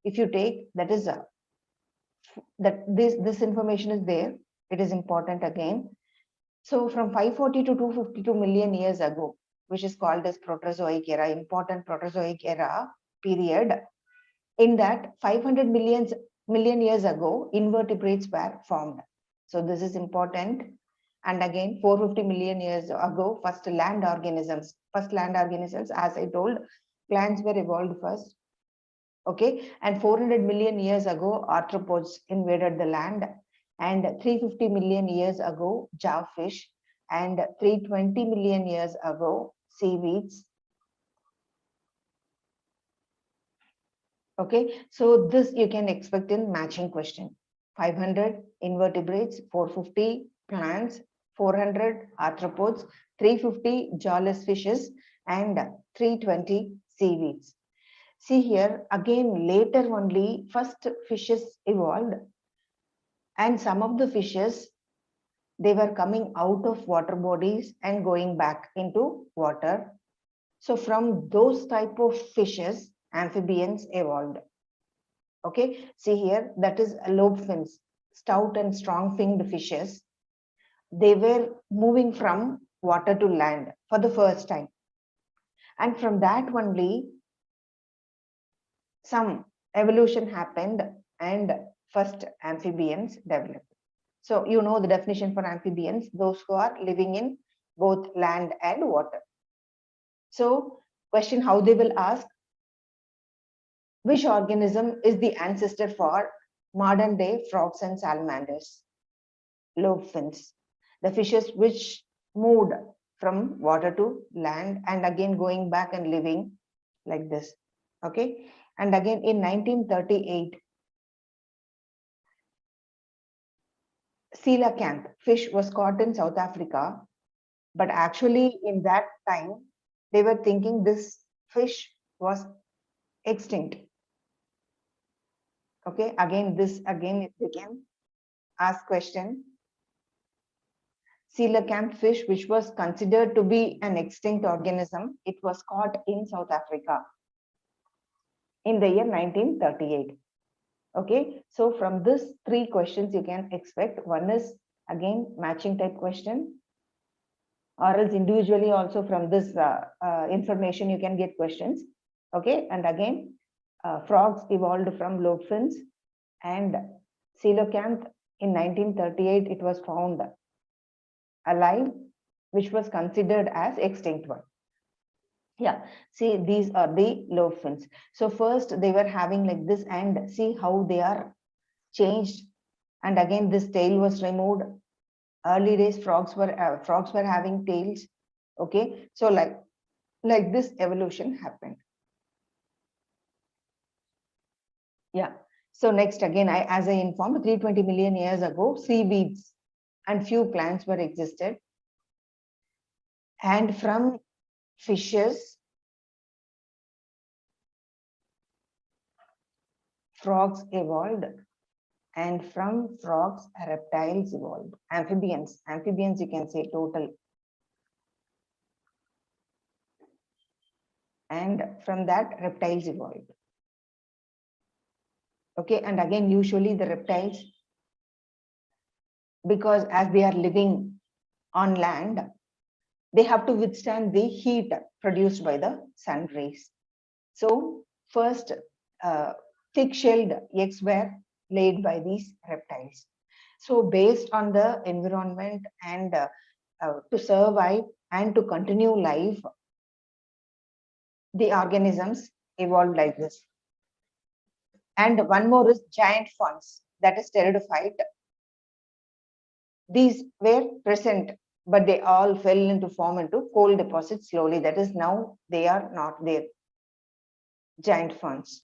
if you take, that is that this information is there. It is important again. So from 540 to 252 million years ago, which is called as Proterozoic era, important Proterozoic era period. In that 500 million years ago, invertebrates were formed. So this is important. And again, 450 million years ago, first land organisms, as I told, plants were evolved first. Okay, and 400 million years ago, arthropods invaded the land, and 350 million years ago, jarfish, and 320 million years ago, seaweeds. Okay, so this you can expect in matching question. 500 invertebrates, 450 plants, 400 arthropods, 350 jawless fishes, and 320 seaweeds. See here, again, later only, first fishes evolved, and some of the fishes, they were coming out of water bodies and going back into water. So from those type of fishes, amphibians evolved. Okay, see here, that is lobe fins, stout and strong finned fishes. They were moving from water to land for the first time. And from that only, some evolution happened and first amphibians developed. So you know the definition for amphibians, those who are living in both land and water. So question how they will ask, which organism is the ancestor for modern day frogs and salamanders? Lobe fins, the fishes which moved from water to land and again going back and living like this. Okay, and again in 1938, coelacanth fish was caught in South Africa, but actually in that time they were thinking this fish was extinct. Okay, again if they can ask question, coelacanth fish which was considered to be an extinct organism, it was caught in South Africa in the year 1938. Okay, so from this three questions you can expect. One is again matching type question, or else individually also from this information you can get questions. Okay, and again frogs evolved from lobe fins, and coelacanth in 1938 it was found alive, which was considered as extinct one. Yeah, see these are the lobe fins. So first they were having like this, and see how they are changed, and again this tail was removed. Early days frogs were having tails. Okay, so like this evolution happened. Yeah, so next again, as I informed, 320 million years ago, seaweeds and few plants were existed, and from fishes, frogs evolved, and from frogs, reptiles evolved. Amphibians you can say total, and from that reptiles evolved. Okay, and again usually the reptiles, because as they are living on land, they have to withstand the heat produced by the sun rays. So first thick-shelled eggs were laid by these reptiles. So based on the environment and to survive and to continue life, the organisms evolved like this. And one more is giant ferns, that is pteridophyte. These were present, but they all fell into form into coal deposits slowly. That is, now they are not there. Giant ferns.